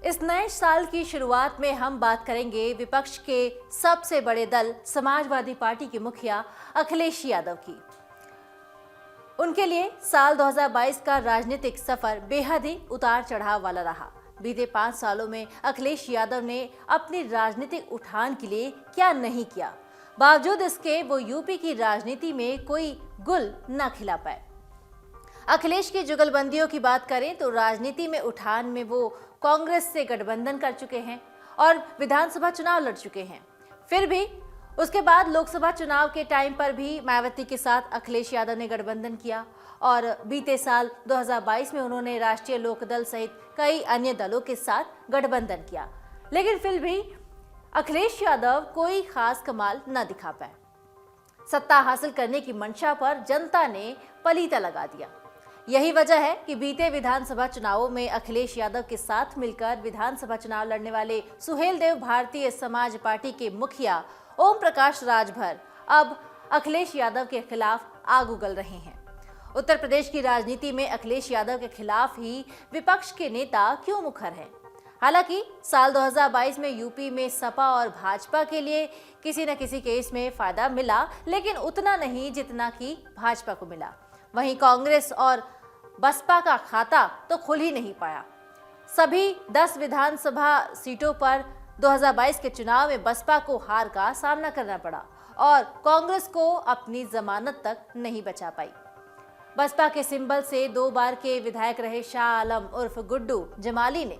इस नए साल की शुरुआत में हम बात करेंगे विपक्ष के सबसे बड़े दल समाजवादी पार्टी के मुखिया अखिलेश यादव की। उनके लिए साल 2022 का राजनीतिक सफर बेहद ही उतार चढ़ाव वाला रहा। बीते 5 सालों में अखिलेश यादव ने अपनी राजनीतिक उठान के लिए क्या नहीं किया, बावजूद इसके वो यूपी की राजनीति में कोई गुल न खिला पाए। अखिलेश की जुगलबंदियों की बात करें तो राजनीति में उठान में वो कांग्रेस से गठबंधन कर चुके हैं और विधानसभा चुनाव लड़ चुके हैं। फिर भी उसके बाद लोकसभा चुनाव के टाइम पर भी मायावती के साथ अखिलेश यादव ने गठबंधन किया और बीते साल 2022 में उन्होंने राष्ट्रीय लोकदल सहित कई अन्य दलों के साथ गठबंधन किया, लेकिन फिर भी अखिलेश यादव कोई खास कमाल न दिखा पाए। सत्ता हासिल करने की मंशा पर जनता ने पलीता लगा दिया। यही वजह है कि बीते विधानसभा चुनावों में अखिलेश यादव के साथ मिलकर विधानसभा चुनाव लड़ने वाले सुहेलदेव भारतीय समाज पार्टी के मुखिया ओम प्रकाश राजभर अब अखिलेश यादव के खिलाफ आग उगल रहे हैं। उत्तर प्रदेश की राजनीति में अखिलेश यादव के खिलाफ ही विपक्ष के नेता क्यों मुखर हैं? हालांकि साल 2022 में यूपी में सपा और भाजपा के लिए किसी न किसी केस में फायदा मिला, लेकिन उतना नहीं जितना कि भाजपा को मिला। वहीं कांग्रेस और बसपा का खाता तो खुल ही नहीं पाया। सभी 10 विधानसभा सीटों पर 2022 के चुनाव में बसपा को हार का सामना करना पड़ा और कांग्रेस को अपनी जमानत तक नहीं बचा पाई। बसपा के सिंबल से 2 बार के विधायक रहे शाह आलम उर्फ गुड्डू जमाली ने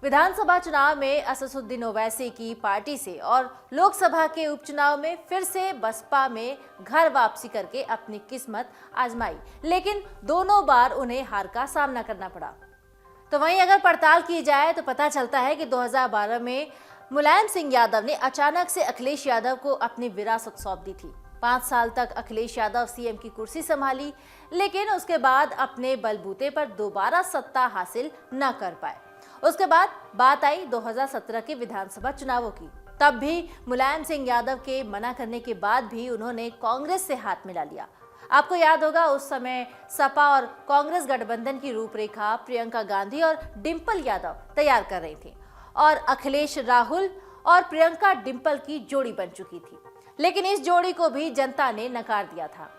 विधानसभा चुनाव में असदुद्दीन ओवैसी की पार्टी से और लोकसभा के उपचुनाव में फिर से बसपा में घर वापसी करके अपनी किस्मत आजमाई, लेकिन दोनों बार उन्हें हार का सामना करना पड़ा। तो वहीं अगर पड़ताल की जाए तो पता चलता है कि 2012 में मुलायम सिंह यादव ने अचानक से अखिलेश यादव को अपनी विरासत सौंप दी थी। 5 साल तक अखिलेश यादव सीएम की कुर्सी संभाली, लेकिन उसके बाद अपने बलबूते पर दोबारा सत्ता हासिल न कर पाए। उसके बाद बात आई 2017 के विधानसभा चुनावों की। तब भी मुलायम सिंह यादव के मना करने के बाद भी उन्होंने कांग्रेस से हाथ मिला लिया। आपको याद होगा उस समय सपा और कांग्रेस गठबंधन की रूपरेखा प्रियंका गांधी और डिंपल यादव तैयार कर रही थी और अखिलेश राहुल और प्रियंका डिंपल की जोड़ी बन चुकी थी, लेकिन इस जोड़ी को भी जनता ने नकार दिया था।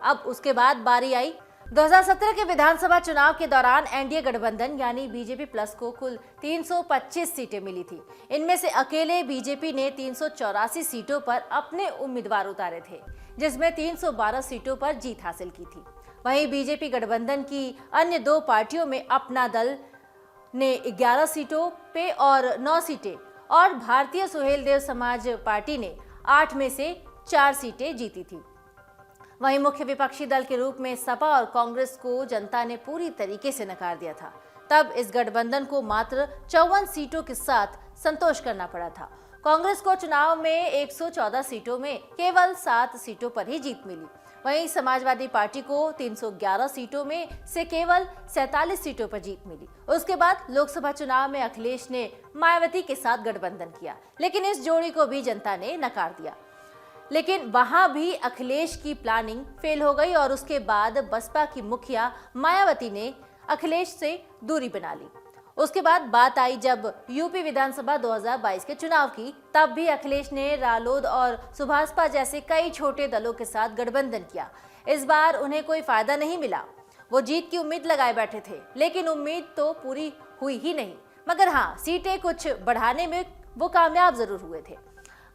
अब उसके बाद बारी आई 2017 के विधानसभा चुनाव के दौरान एनडीए गठबंधन यानी बीजेपी प्लस को कुल 325 सीटें मिली थी। इनमें से अकेले बीजेपी ने 384 सीटों पर अपने उम्मीदवार उतारे थे, जिसमें 312 सीटों पर जीत हासिल की थी। वहीं बीजेपी गठबंधन की अन्य 2 पार्टियों में अपना दल ने 11 सीटों पे और 9 सीटें और भारतीय सुहेलदेव समाज पार्टी ने 8 में से 4 सीटें जीती थी। वहीं मुख्य विपक्षी दल के रूप में सपा और कांग्रेस को जनता ने पूरी तरीके से नकार दिया था। तब इस गठबंधन को मात्र 54 सीटों के साथ संतोष करना पड़ा था। कांग्रेस को चुनाव में 114 सीटों में केवल 7 सीटों पर ही जीत मिली। वहीं समाजवादी पार्टी को 311 सीटों में से केवल 47 सीटों पर जीत मिली। उसके बाद लोकसभा चुनाव में अखिलेश ने मायावती के साथ गठबंधन किया, लेकिन इस जोड़ी को भी जनता ने नकार दिया। लेकिन वहां भी अखिलेश की प्लानिंग फेल हो गई और उसके बाद बसपा की मुखिया मायावती ने अखिलेश से दूरी बना ली। उसके बाद बात आई जब यूपी विधानसभा 2022 के चुनाव की, तब भी अखिलेश ने रालोद और सुभाषपा जैसे कई छोटे दलों के साथ गठबंधन किया। इस बार उन्हें कोई फायदा नहीं मिला। वो जीत की उम्मीद लगाए बैठे थे, लेकिन उम्मीद तो पूरी हुई ही नहीं, मगर हाँ, सीटें कुछ बढ़ाने में वो कामयाब जरूर हुए थे।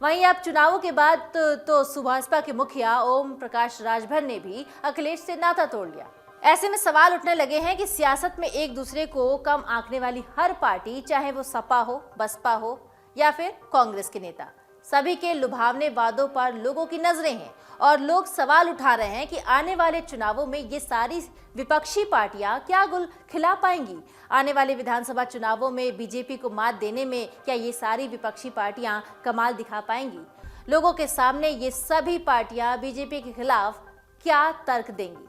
वहीं अब चुनावों के बाद तो सुभाषपा के मुखिया ओम प्रकाश राजभर ने भी अखिलेश से नाता तोड़ लिया। ऐसे में सवाल उठने लगे हैं कि सियासत में एक दूसरे को कम आंकने वाली हर पार्टी, चाहे वो सपा हो, बसपा हो या फिर कांग्रेस के नेता, सभी के लुभावने वादों पर लोगों की नजरें हैं और लोग सवाल उठा रहे हैं कि आने वाले चुनावों में ये सारी विपक्षी पार्टियां क्या गुल खिला पाएंगी। आने वाले विधानसभा चुनावों में बीजेपी को मात देने में क्या ये सारी विपक्षी पार्टियां कमाल दिखा पाएंगी? लोगों के सामने ये सभी पार्टियां बीजेपी के खिलाफ क्या तर्क देंगी?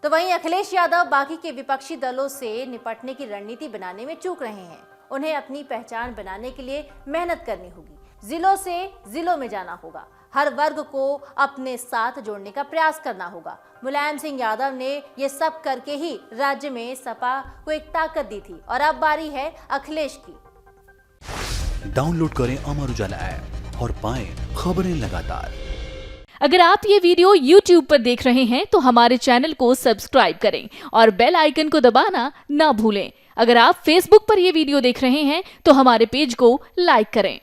तो वहीं अखिलेश यादव बाकी के विपक्षी दलों से निपटने की रणनीति बनाने में चूक रहे हैं। उन्हें अपनी पहचान बनाने के लिए मेहनत करनी होगी, जिलों से जिलों में जाना होगा, हर वर्ग को अपने साथ जोड़ने का प्रयास करना होगा। मुलायम सिंह यादव ने ये सब करके ही राज्य में सपा को एक ताकत दी थी और अब बारी है अखिलेश की। डाउनलोड करें अमर उजाला ऐप और पाएं खबरें लगातार। अगर आप ये वीडियो YouTube पर देख रहे हैं तो हमारे चैनल को सब्सक्राइब करें और बेल आइकन को दबाना ना भूलें। अगर आप Facebook पर ये वीडियो देख रहे हैं तो हमारे पेज को लाइक करें।